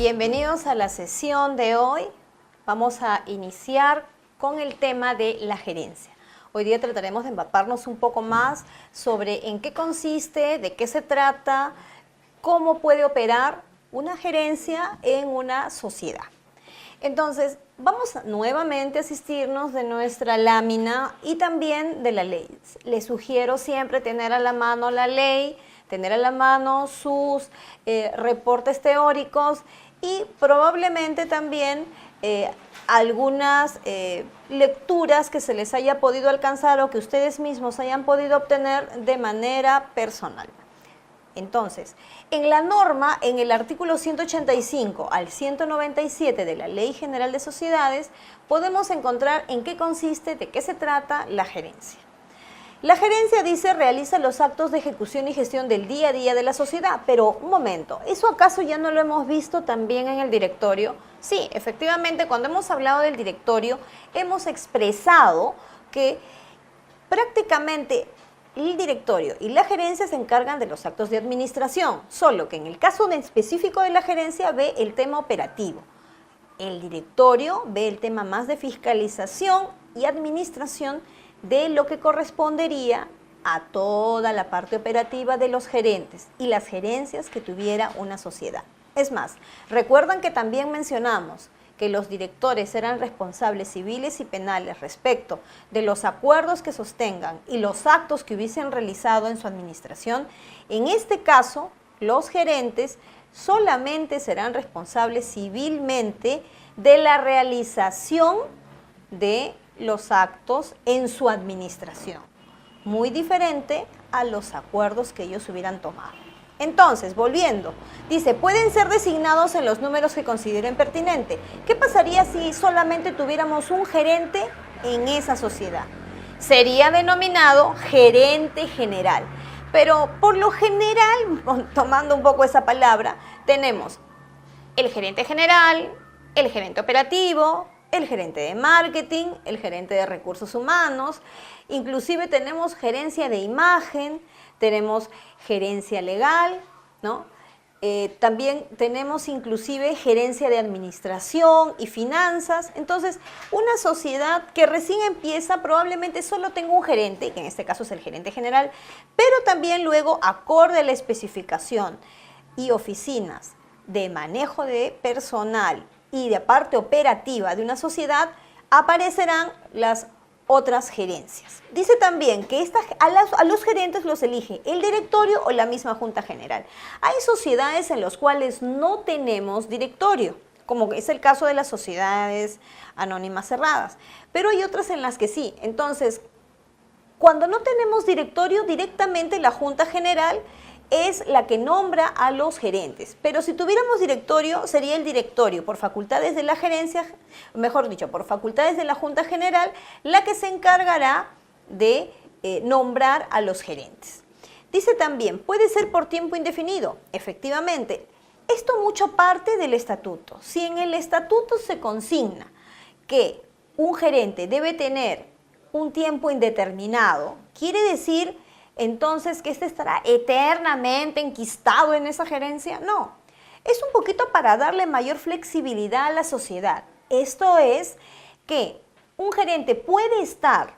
Bienvenidos a la sesión de hoy. Vamos a iniciar con el tema de la gerencia. Hoy día trataremos de empaparnos un poco más sobre en qué consiste, de qué se trata, cómo puede operar una gerencia en una sociedad. Entonces, vamos nuevamente a asistirnos de nuestra lámina y también de la ley. Les sugiero siempre tener a la mano la ley, tener a la mano sus reportes teóricos y probablemente también algunas lecturas que se les haya podido alcanzar o que ustedes mismos hayan podido obtener de manera personal. Entonces, en la norma, en el artículo 185 al 197 de la Ley General de Sociedades, podemos encontrar en qué consiste, de qué se trata la gerencia. La gerencia, dice, realiza los actos de ejecución y gestión del día a día de la sociedad. Pero, un momento, ¿eso acaso ya no lo hemos visto también en el directorio? Sí, efectivamente, cuando hemos hablado del directorio, hemos expresado que prácticamente el directorio y la gerencia se encargan de los actos de administración, solo que en el caso específico de la gerencia ve el tema operativo. El directorio ve el tema más de fiscalización y administración de lo que correspondería a toda la parte operativa de los gerentes y las gerencias que tuviera una sociedad. Es más, recuerdan que también mencionamos que los directores eran responsables civiles y penales respecto de los acuerdos que sostengan y los actos que hubiesen realizado en su administración. En este caso, los gerentes solamente serán responsables civilmente de la realización de los actos en su administración, muy diferente a los acuerdos que ellos hubieran tomado. Entonces, volviendo, dice, pueden ser designados en los números que consideren pertinente. ¿Qué pasaría si solamente tuviéramos un gerente en esa sociedad? Sería denominado gerente general. Pero por lo general, tomando un poco esa palabra, tenemos el gerente general, el gerente operativo, el gerente de marketing, el gerente de recursos humanos, inclusive tenemos gerencia de imagen, tenemos gerencia legal, ¿no? También tenemos inclusive gerencia de administración y finanzas. Entonces, una sociedad que recién empieza probablemente solo tenga un gerente, que en este caso es el gerente general, pero también luego, acorde a la especificación y oficinas de manejo de personal y de parte operativa de una sociedad, aparecerán las otras gerencias. Dice también que a los gerentes los elige el directorio o la misma junta general. Hay sociedades en las cuales no tenemos directorio, como es el caso de las sociedades anónimas cerradas, pero hay otras en las que sí. Entonces, cuando no tenemos directorio, directamente la junta general es la que nombra a los gerentes. Pero si tuviéramos directorio, sería el directorio, por facultades de la gerencia, mejor dicho, por facultades de la Junta General, la que se encargará de nombrar a los gerentes. Dice también, puede ser por tiempo indefinido. Efectivamente, esto mucho parte del estatuto. Si en el estatuto se consigna que un gerente debe tener un tiempo indeterminado, quiere decir entonces que este estará eternamente enquistado en esa gerencia. No, es un poquito para darle mayor flexibilidad a la sociedad. Esto es que un gerente puede estar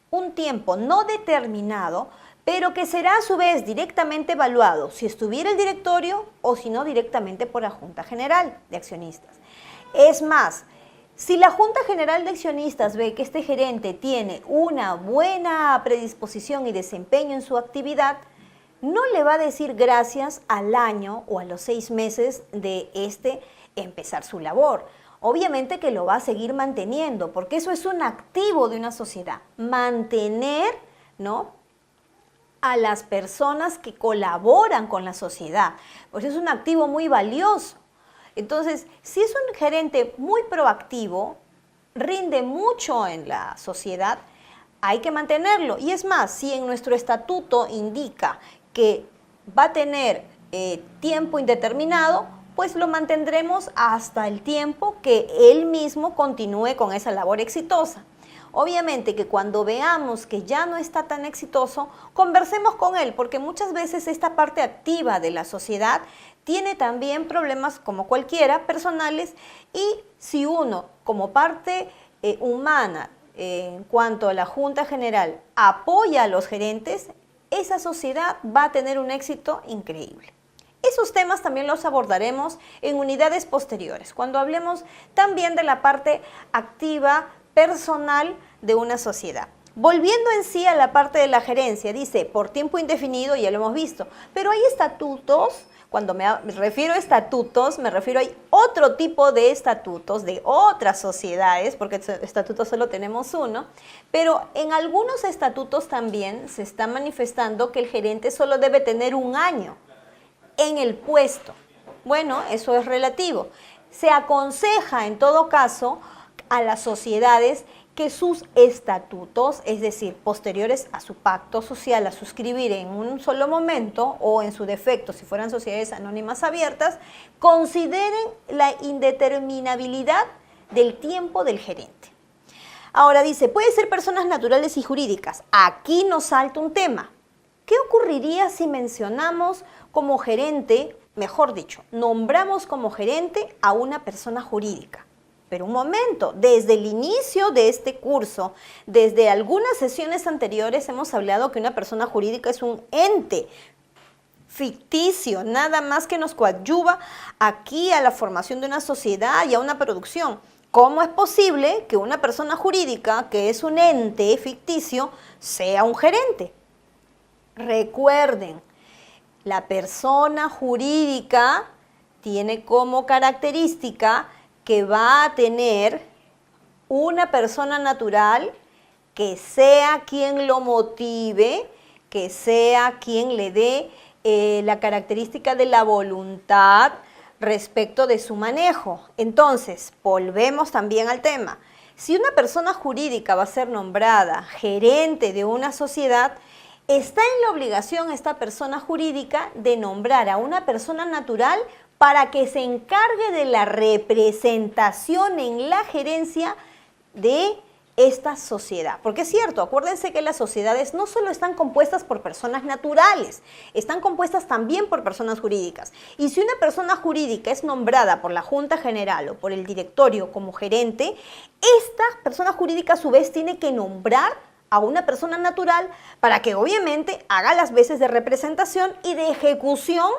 un tiempo no determinado, pero que será a su vez directamente evaluado si estuviera el directorio o si no directamente por la Junta General de Accionistas. Es más, si la Junta General de Accionistas ve que este gerente tiene una buena predisposición y desempeño en su actividad, no le va a decir gracias al año o a los 6 meses de empezar su labor. Obviamente que lo va a seguir manteniendo, porque eso es un activo de una sociedad. Mantener, ¿no?, a las personas que colaboran con la sociedad, pues es un activo muy valioso. Entonces, si es un gerente muy proactivo, rinde mucho en la sociedad, hay que mantenerlo. Y es más, si en nuestro estatuto indica que va a tener tiempo indeterminado, pues lo mantendremos hasta el tiempo que él mismo continúe con esa labor exitosa. Obviamente que cuando veamos que ya no está tan exitoso, conversemos con él, porque muchas veces esta parte activa de la sociedad tiene también problemas como cualquiera, personales, y si uno como parte humana en cuanto a la Junta General apoya a los gerentes, esa sociedad va a tener un éxito increíble. Esos temas también los abordaremos en unidades posteriores, cuando hablemos también de la parte activa, personal de una sociedad. Volviendo en sí a la parte de la gerencia, dice por tiempo indefinido, ya lo hemos visto, pero hay estatutos. Cuando me refiero a estatutos, me refiero a otro tipo de estatutos de otras sociedades, porque estatutos solo tenemos uno, pero en algunos estatutos también se está manifestando que el gerente solo debe tener 1 año en el puesto. Bueno, eso es relativo. Se aconseja en todo caso a las sociedades que sus estatutos, es decir, posteriores a su pacto social, a suscribir en un solo momento o en su defecto, si fueran sociedades anónimas abiertas, consideren la indeterminabilidad del tiempo del gerente. Ahora dice, puede ser personas naturales y jurídicas. Aquí nos salta un tema. ¿Qué ocurriría si mencionamos como gerente, mejor dicho, nombramos como gerente a una persona jurídica? Pero un momento, desde el inicio de este curso, desde algunas sesiones anteriores hemos hablado que una persona jurídica es un ente ficticio, nada más que nos coadyuva aquí a la formación de una sociedad y a una producción. ¿Cómo es posible que una persona jurídica, que es un ente ficticio, sea un gerente? Recuerden, la persona jurídica tiene como característica que va a tener una persona natural que sea quien lo motive, que sea quien le dé la característica de la voluntad respecto de su manejo. Entonces, volvemos también al tema. Si una persona jurídica va a ser nombrada gerente de una sociedad, está en la obligación esta persona jurídica de nombrar a una persona natural para que se encargue de la representación en la gerencia de esta sociedad. Porque es cierto, acuérdense que las sociedades no solo están compuestas por personas naturales, están compuestas también por personas jurídicas. Y si una persona jurídica es nombrada por la Junta General o por el directorio como gerente, esta persona jurídica a su vez tiene que nombrar a una persona natural para que obviamente haga las veces de representación y de ejecución,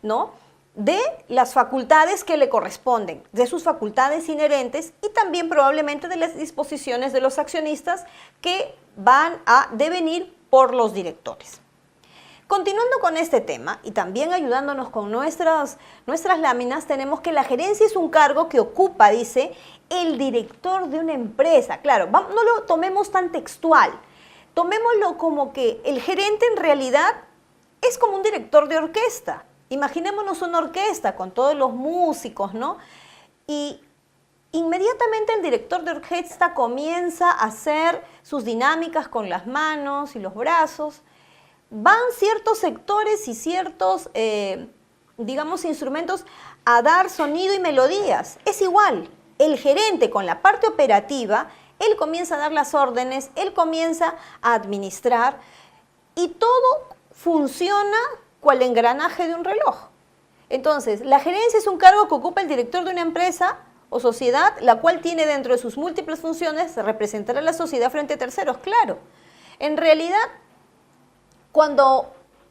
¿no?, de las facultades que le corresponden, de sus facultades inherentes y también probablemente de las disposiciones de los accionistas que van a devenir por los directores. Continuando con este tema y también ayudándonos con nuestras láminas, tenemos que la gerencia es un cargo que ocupa, dice, el director de una empresa. Claro, no lo tomemos tan textual, tomémoslo como que el gerente en realidad es como un director de orquesta. Imaginémonos una orquesta con todos los músicos, ¿no? Y inmediatamente el director de orquesta comienza a hacer sus dinámicas con las manos y los brazos. Van ciertos sectores y ciertos, digamos, instrumentos a dar sonido y melodías. Es igual, el gerente con la parte operativa, él comienza a dar las órdenes, él comienza a administrar y todo funciona cual engranaje de un reloj. Entonces, la gerencia es un cargo que ocupa el director de una empresa o sociedad, la cual tiene dentro de sus múltiples funciones representar a la sociedad frente a terceros, claro. En realidad,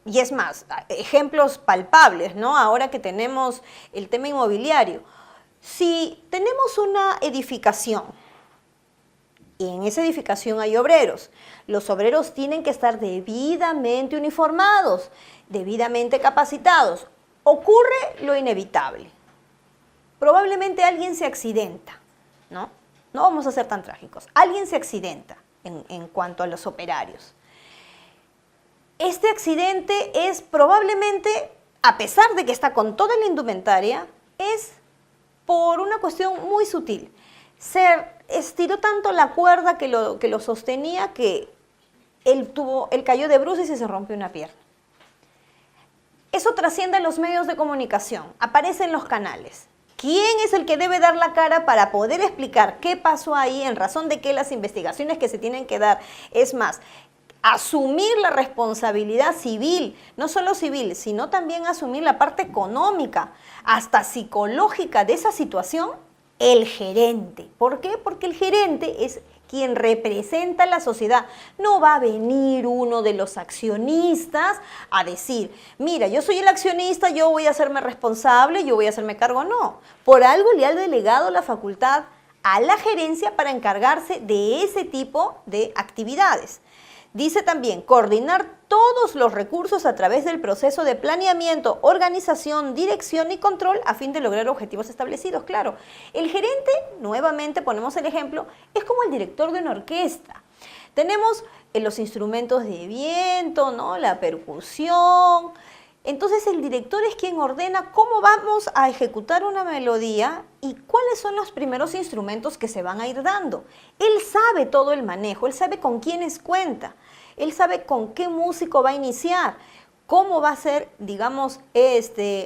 y es más, ejemplos palpables, ¿no? Ahora que tenemos el tema inmobiliario, si tenemos una edificación y en esa edificación hay obreros, los obreros tienen que estar debidamente uniformados, debidamente capacitados. Ocurre lo inevitable. Probablemente alguien se accidenta, ¿no? No vamos a ser tan trágicos. Alguien se accidenta en cuanto a los operarios. Este accidente es probablemente, a pesar de que está con toda la indumentaria, es por una cuestión muy sutil. Se estiró tanto la cuerda que lo sostenía que él cayó de bruces y se rompió una pierna. Eso trasciende a los medios de comunicación, aparece en los canales. ¿Quién es el que debe dar la cara para poder explicar qué pasó ahí en razón de que las investigaciones que se tienen que dar? Es más, asumir la responsabilidad civil, no solo civil, sino también asumir la parte económica, hasta psicológica de esa situación, el gerente. ¿Por qué? Porque el gerente es quien representa a la sociedad. No va a venir uno de los accionistas a decir, mira, yo soy el accionista, yo voy a hacerme responsable, yo voy a hacerme cargo. No, por algo le ha delegado la facultad a la gerencia para encargarse de ese tipo de actividades. Dice también, coordinar todos los recursos a través del proceso de planeamiento, organización, dirección y control a fin de lograr objetivos establecidos. Claro, el gerente, nuevamente ponemos el ejemplo, es como el director de una orquesta. Tenemos los instrumentos de viento, ¿no? La percusión. Entonces el director es quien ordena cómo vamos a ejecutar una melodía y cuáles son los primeros instrumentos que se van a ir dando. Él sabe todo el manejo, él sabe con quiénes cuenta, él sabe con qué músico va a iniciar, cómo va a ser, digamos,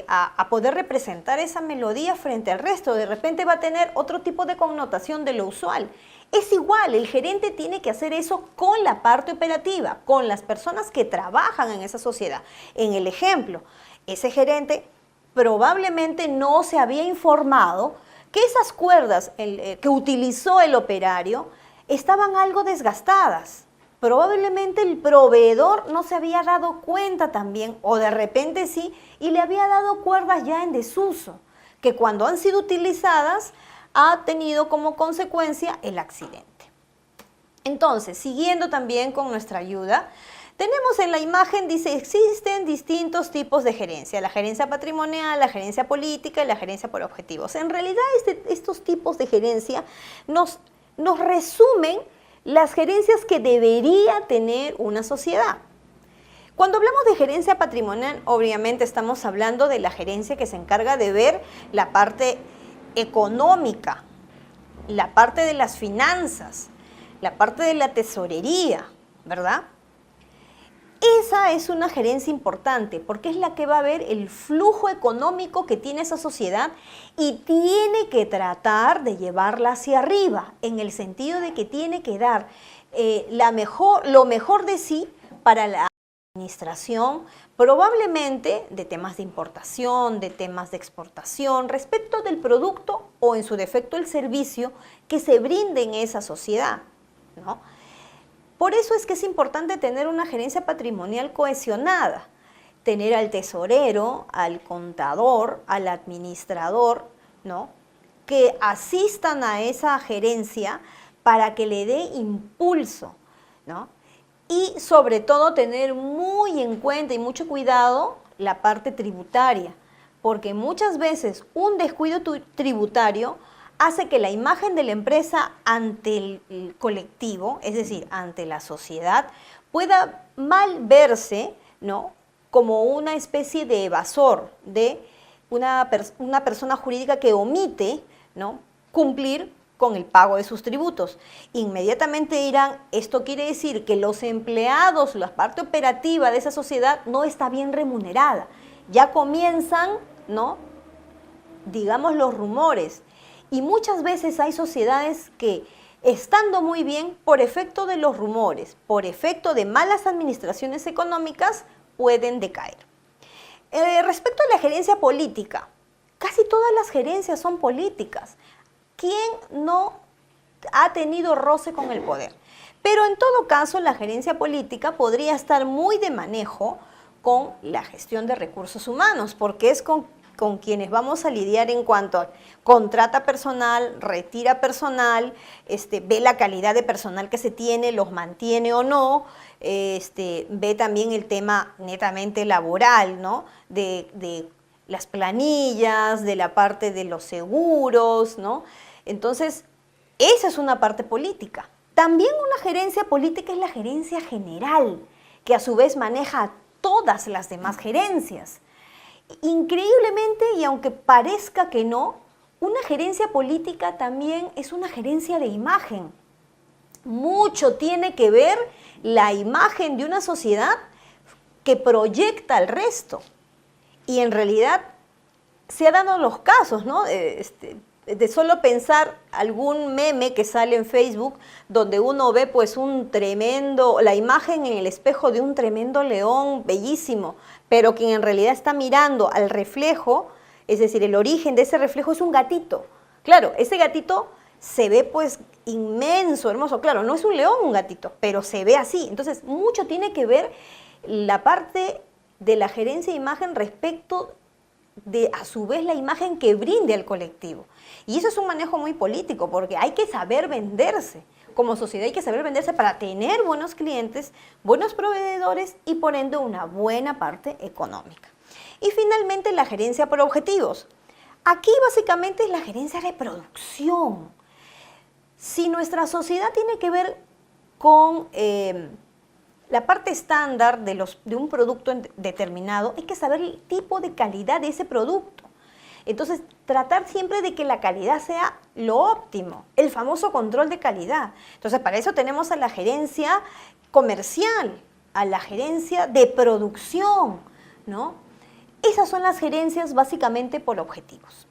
a poder representar esa melodía frente al resto. De repente va a tener otro tipo de connotación de lo usual. Es igual, el gerente tiene que hacer eso con la parte operativa, con las personas que trabajan en esa sociedad. En el ejemplo, ese gerente probablemente no se había informado que esas cuerdas que utilizó el operario estaban algo desgastadas. Probablemente el proveedor no se había dado cuenta también, o de repente sí, y le había dado cuerdas ya en desuso, que cuando han sido utilizadas ha tenido como consecuencia el accidente. Entonces, siguiendo también con nuestra ayuda, tenemos en la imagen, dice, existen distintos tipos de gerencia, la gerencia patrimonial, la gerencia política y la gerencia por objetivos. En realidad, estos tipos de gerencia nos resumen las gerencias que debería tener una sociedad. Cuando hablamos de gerencia patrimonial, obviamente estamos hablando de la gerencia que se encarga de ver la parte económica, la parte de las finanzas, la parte de la tesorería, ¿verdad? Esa es una gerencia importante porque es la que va a ver el flujo económico que tiene esa sociedad y tiene que tratar de llevarla hacia arriba, en el sentido de que tiene que dar lo mejor de sí para la administración, probablemente de temas de importación, de temas de exportación, respecto del producto o en su defecto el servicio que se brinde en esa sociedad, ¿no? Por eso es que es importante tener una gerencia patrimonial cohesionada, tener al tesorero, al contador, al administrador, ¿no? Que asistan a esa gerencia para que le dé impulso, ¿no? Y sobre todo tener muy en cuenta y mucho cuidado la parte tributaria, porque muchas veces un descuido tributario hace que la imagen de la empresa ante el colectivo, es decir, ante la sociedad, pueda mal verse, ¿no? Como una especie de evasor, de una persona jurídica que omite, ¿no? Cumplir con el pago de sus tributos. Inmediatamente dirán, esto quiere decir que los empleados, la parte operativa de esa sociedad no está bien remunerada. Ya comienzan, ¿no? Digamos, los rumores. Y muchas veces hay sociedades que, estando muy bien, por efecto de los rumores, por efecto de malas administraciones económicas, pueden decaer. Respecto a la gerencia política, casi todas las gerencias son políticas. ¿Quién no ha tenido roce con el poder? Pero en todo caso, la gerencia política podría estar muy de manejo con la gestión de recursos humanos, porque es con quienes vamos a lidiar en cuanto a contrata personal, retira personal, ve la calidad de personal que se tiene, los mantiene o no, ve también el tema netamente laboral, ¿no? De las planillas, de la parte de los seguros, ¿no? Entonces, esa es una parte política. También una gerencia política es la gerencia general, que a su vez maneja a todas las demás gerencias. Increíblemente, y aunque parezca que no, una gerencia política también es una gerencia de imagen. Mucho tiene que ver la imagen de una sociedad que proyecta al resto. Y en realidad se han dado los casos, ¿no? de solo pensar algún meme que sale en Facebook donde uno ve pues la imagen en el espejo de un tremendo león bellísimo, pero quien en realidad está mirando al reflejo, es decir, el origen de ese reflejo es un gatito. Claro, ese gatito se ve pues inmenso, hermoso, claro, no es un león un gatito, pero se ve así. Entonces, mucho tiene que ver la parte de la gerencia de imagen respecto de, a su vez, la imagen que brinde al colectivo. Y eso es un manejo muy político, porque hay que saber venderse. Como sociedad hay que saber venderse para tener buenos clientes, buenos proveedores y por ende una buena parte económica. Y finalmente la gerencia por objetivos. Aquí básicamente es la gerencia de producción. Si nuestra sociedad tiene que ver con la parte estándar de un producto determinado, hay que saber el tipo de calidad de ese producto. Entonces, tratar siempre de que la calidad sea lo óptimo, el famoso control de calidad. Entonces, para eso tenemos a la gerencia comercial, a la gerencia de producción, ¿no? Esas son las gerencias básicamente por objetivos.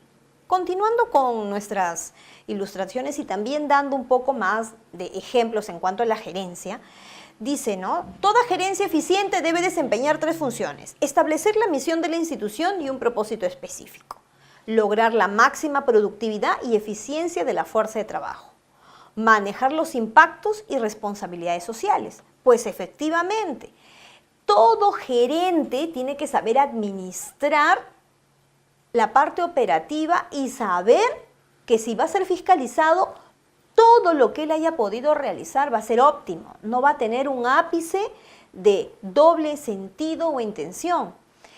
Continuando con nuestras ilustraciones y también dando un poco más de ejemplos en cuanto a la gerencia, dice, ¿no? Toda gerencia eficiente debe desempeñar 3 funciones: establecer la misión de la institución y un propósito específico, lograr la máxima productividad y eficiencia de la fuerza de trabajo, manejar los impactos y responsabilidades sociales. Pues efectivamente, todo gerente tiene que saber administrar la parte operativa y saber que si va a ser fiscalizado, todo lo que él haya podido realizar va a ser óptimo, no va a tener un ápice de doble sentido o intención.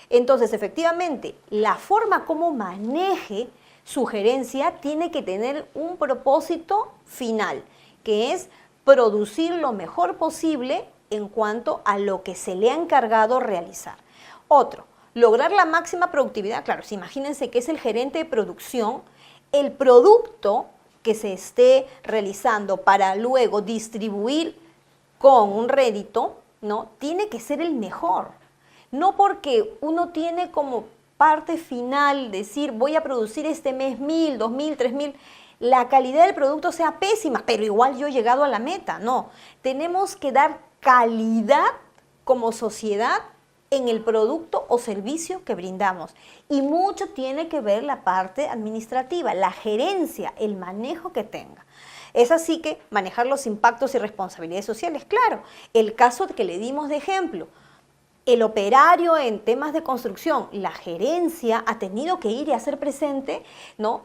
Entonces, efectivamente, la forma como maneje su gerencia tiene que tener un propósito final, que es producir lo mejor posible en cuanto a lo que se le ha encargado realizar. Otro, lograr la máxima productividad. Claro, si imagínense que es el gerente de producción, el producto que se esté realizando para luego distribuir con un rédito, ¿no? Tiene que ser el mejor. No porque uno tiene como parte final decir voy a producir este mes 1000, 2000, 3000, la calidad del producto sea pésima, pero igual yo he llegado a la meta. No, tenemos que dar calidad como sociedad en el producto o servicio que brindamos. Y mucho tiene que ver la parte administrativa, la gerencia, el manejo que tenga. Es así que manejar los impactos y responsabilidades sociales. Claro, el caso que le dimos de ejemplo, el operario en temas de construcción, la gerencia ha tenido que ir y hacer presente, ¿no?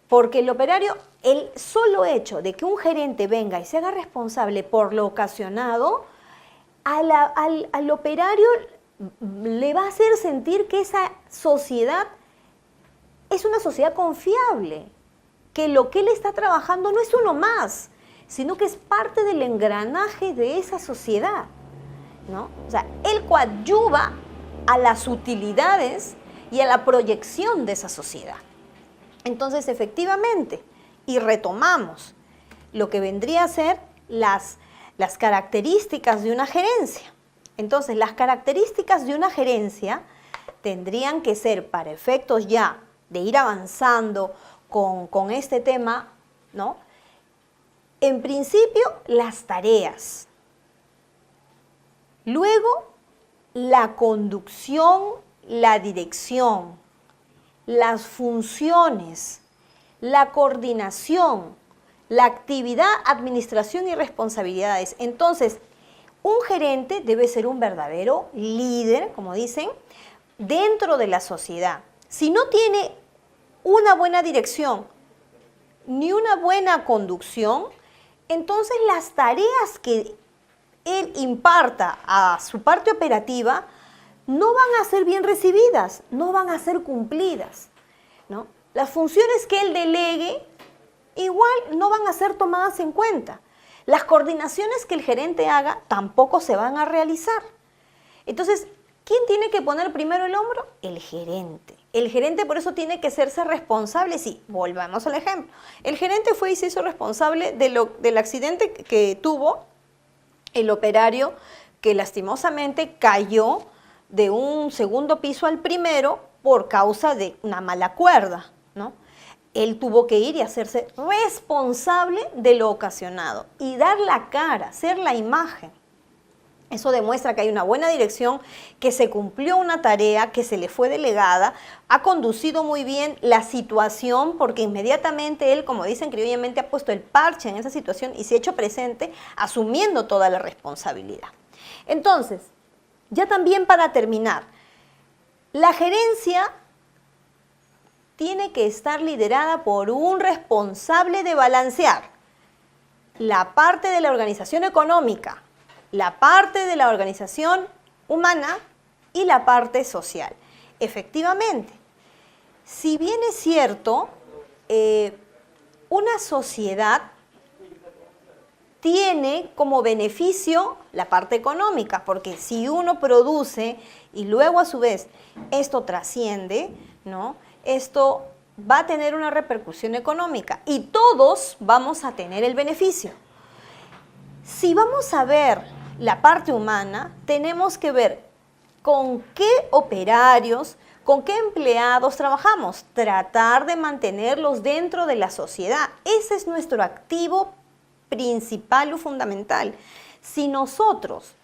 Porque el operario, el solo hecho de que un gerente venga y se haga responsable por lo ocasionado, al operario le va a hacer sentir que esa sociedad es una sociedad confiable, que lo que él está trabajando no es uno más, sino que es parte del engranaje de esa sociedad, ¿no? O sea, él coadyuva a las utilidades y a la proyección de esa sociedad. Entonces, efectivamente, y retomamos lo que vendría a ser las características de una gerencia. Entonces, las características de una gerencia tendrían que ser, para efectos ya de ir avanzando con este tema, ¿no? En principio, las tareas. Luego, la conducción, la dirección, las funciones, la coordinación, la actividad, administración y responsabilidades. Entonces, un gerente debe ser un verdadero líder, como dicen, dentro de la sociedad. Si no tiene una buena dirección ni una buena conducción, entonces las tareas que él imparta a su parte operativa no van a ser bien recibidas, no van a ser cumplidas, ¿no? Las funciones que él delegue igual no van a ser tomadas en cuenta. Las coordinaciones que el gerente haga tampoco se van a realizar. Entonces, ¿quién tiene que poner primero el hombro? El gerente. El gerente por eso tiene que hacerse responsable. Sí, volvamos al ejemplo. El gerente fue y se hizo responsable del accidente que tuvo el operario, que lastimosamente cayó de un segundo piso al primero por causa de una mala cuerda, ¿no? él tuvo que ir y hacerse responsable de lo ocasionado y dar la cara, ser la imagen. Eso demuestra que hay una buena dirección, que se cumplió una tarea, que se le fue delegada, ha conducido muy bien la situación porque inmediatamente él, como dicen criollamente, ha puesto el parche en esa situación y se ha hecho presente asumiendo toda la responsabilidad. Entonces, ya también para terminar, la gerencia tiene que estar liderada por un responsable de balancear la parte de la organización económica, la parte de la organización humana y la parte social. Efectivamente, si bien es cierto, una sociedad tiene como beneficio la parte económica, porque si uno produce y luego a su vez esto trasciende, ¿no? Esto va a tener una repercusión económica y todos vamos a tener el beneficio. Si vamos a ver la parte humana, tenemos que ver con qué operarios, con qué empleados trabajamos, tratar de mantenerlos dentro de la sociedad. Ese es nuestro activo principal o fundamental. Si nosotros,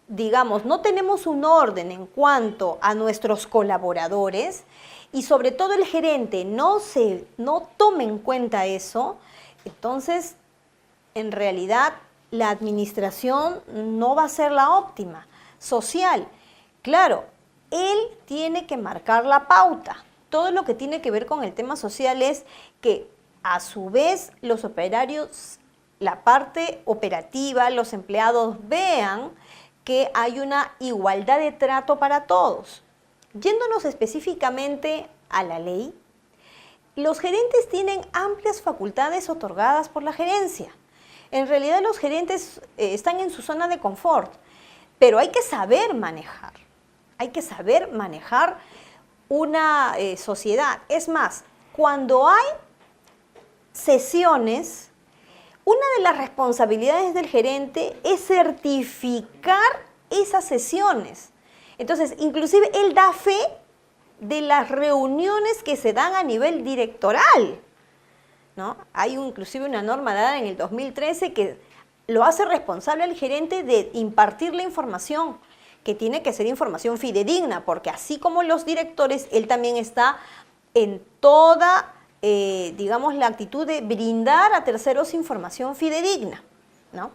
digamos, no tenemos un orden en cuanto a nuestros colaboradores y sobre todo el gerente no tome en cuenta eso, entonces en realidad la administración no va a ser la óptima. Social, claro, él tiene que marcar la pauta. Todo lo que tiene que ver con el tema social es que a su vez los operarios, la parte operativa, los empleados vean que hay una igualdad de trato para todos. Yéndonos específicamente a la ley, los gerentes tienen amplias facultades otorgadas por la gerencia. En realidad los gerentes están en su zona de confort, pero hay que saber manejar. Hay que saber manejar una sociedad. Es más, cuando hay sesiones, una de las responsabilidades del gerente es certificar esas sesiones. Entonces, inclusive él da fe de las reuniones que se dan a nivel directoral, ¿no? Hay inclusive una norma dada en el 2013 que lo hace responsable al gerente de impartir la información, que tiene que ser información fidedigna, porque así como los directores, él también está en toda, digamos, la actitud de brindar a terceros información fidedigna, ¿no?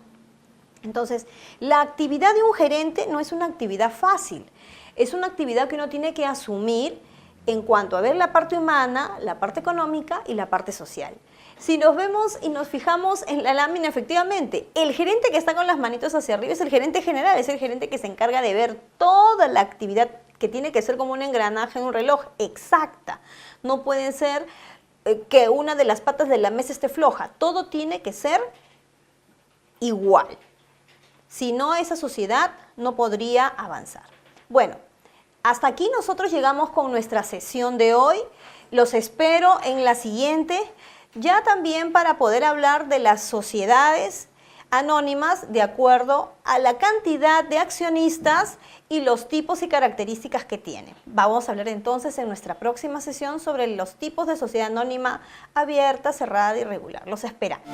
Entonces, la actividad de un gerente no es una actividad fácil, es una actividad que uno tiene que asumir en cuanto a ver la parte humana, la parte económica y la parte social. Si nos vemos y nos fijamos en la lámina, efectivamente, el gerente que está con las manitos hacia arriba es el gerente general, es el gerente que se encarga de ver toda la actividad que tiene que ser como un engranaje en un reloj, exacta. No puede ser que una de las patas de la mesa esté floja, todo tiene que ser igual. Si no, esa sociedad no podría avanzar. Bueno, hasta aquí nosotros llegamos con nuestra sesión de hoy. Los espero en la siguiente, ya también para poder hablar de las sociedades anónimas de acuerdo a la cantidad de accionistas y los tipos y características que tienen. Vamos a hablar entonces en nuestra próxima sesión sobre los tipos de sociedad anónima abierta, cerrada y regular. Los esperamos.